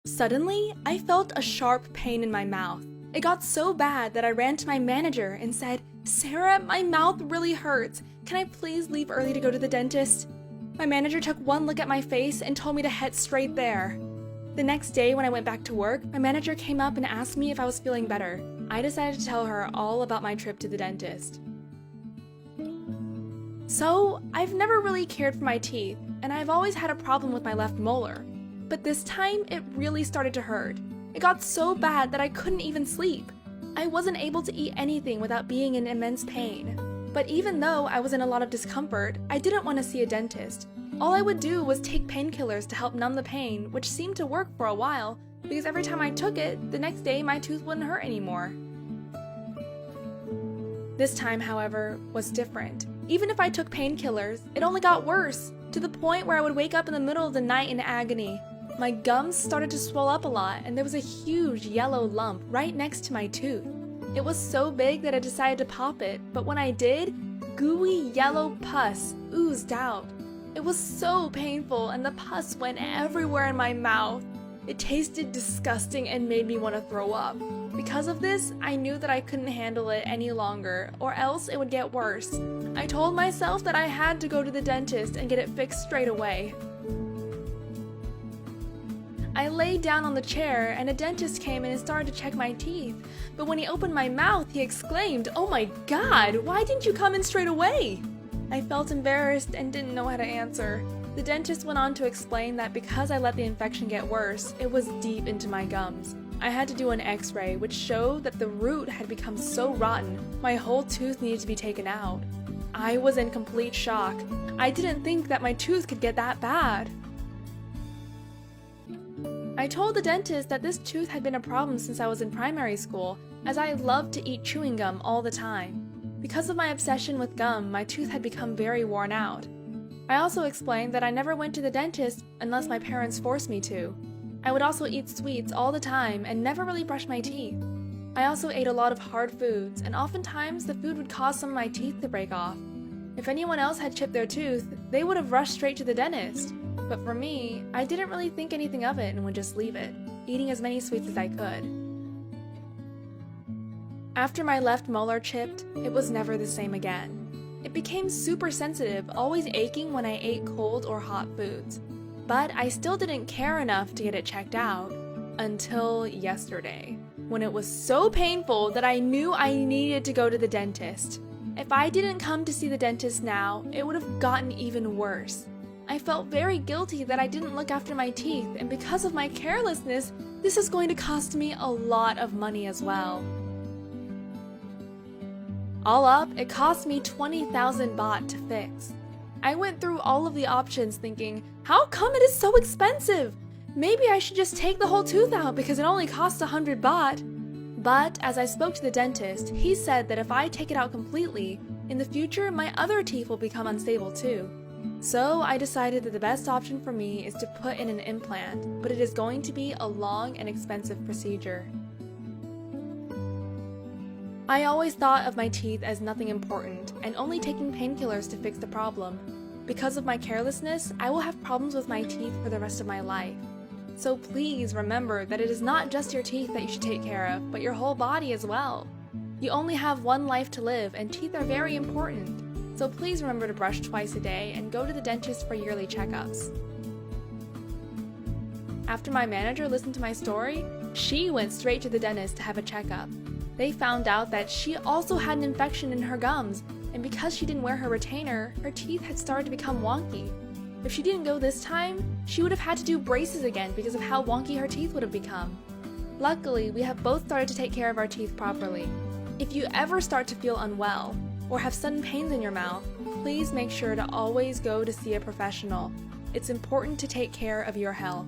Suddenly, I felt a sharp pain in my mouth. It got so bad that I ran to my manager and said, "Sarah, my mouth really hurts. Can I please leave early to go to the dentist?" My manager took one look at my face and told me to head straight there. The next day when I went back to work, my manager came up and asked me if I was feeling better. I decided to tell her all about my trip to the dentist. So, I've never really cared for my teeth, and I've always had a problem with my left molar. But this time, it really started to hurt. It got so bad that I couldn't even sleep. I wasn't able to eat anything without being in immense pain. But even though I was in a lot of discomfort, I didn't want to see a dentist. All I would do was take painkillers to help numb the pain, which seemed to work for a while, because every time I took it, the next day my tooth wouldn't hurt anymore. This time, however, was different. Even if I took painkillers, it only got worse, to the point where I would wake up in the middle of the night in agony. My gums started to swell up a lot, and there was a huge yellow lump right next to my tooth. It was so big that I decided to pop it, but when I did, gooey yellow pus oozed out. It was so painful, and the pus went everywhere in my mouth. It tasted disgusting and made me want to throw up. Because of this, I knew that I couldn't handle it any longer, or else it would get worse. I told myself that I had to go to the dentist and get it fixed straight away. I laid down on the chair, and a dentist came in and started to check my teeth. But when he opened my mouth, he exclaimed, "Oh my God, why didn't you come in straight away?" I felt embarrassed and didn't know how to answer. The dentist went on to explain that because I let the infection get worse, it was deep into my gums. I had to do an x-ray, which showed that the root had become so rotten, my whole tooth needed to be taken out. I was in complete shock. I didn't think that my tooth could get that bad. I told the dentist that this tooth had been a problem since I was in primary school, as I loved to eat chewing gum all the time. Because of my obsession with gum, my tooth had become very worn out. I also explained that I never went to the dentist unless my parents forced me to. I would also eat sweets all the time and never really brush my teeth. I also ate a lot of hard foods, and oftentimes the food would cause some of my teeth to break off. If anyone else had chipped their tooth, they would have rushed straight to the dentist. But for me, I didn't really think anything of it and would just leave it, eating as many sweets as I could. After my left molar chipped, it was never the same again. It became super sensitive, always aching when I ate cold or hot foods. But I still didn't care enough to get it checked out until yesterday, when it was so painful that I knew I needed to go to the dentist. If I didn't come to see the dentist now, it would have gotten even worse. I felt very guilty that I didn't look after my teeth, and because of my carelessness, this is going to cost me a lot of money as well. All up, it cost me 20,000 baht to fix. I went through all of the options thinking, how come it is so expensive? Maybe I should just take the whole tooth out because it only costs 100 baht. But as I spoke to the dentist, he said that if I take it out completely, in the future my other teeth will become unstable too. So I decided that the best option for me is to put in an implant, but it is going to be a long and expensive procedure. I always thought of my teeth as nothing important and only taking painkillers to fix the problem. Because of my carelessness, I will have problems with my teeth for the rest of my life. So please remember that it is not just your teeth that you should take care of, but your whole body as well. You only have one life to live, and teeth are very important. So please remember to brush twice a day and go to the dentist for yearly checkups. After my manager listened to my story, she went straight to the dentist to have a checkup. They found out that she also had an infection in her gums, and because she didn't wear her retainer, her teeth had started to become wonky. If she didn't go this time, she would have had to do braces again because of how wonky her teeth would have become. Luckily, we have both started to take care of our teeth properly. If you ever start to feel unwell, or have sudden pains in your mouth, please make sure to always go to see a professional. It's important to take care of your health.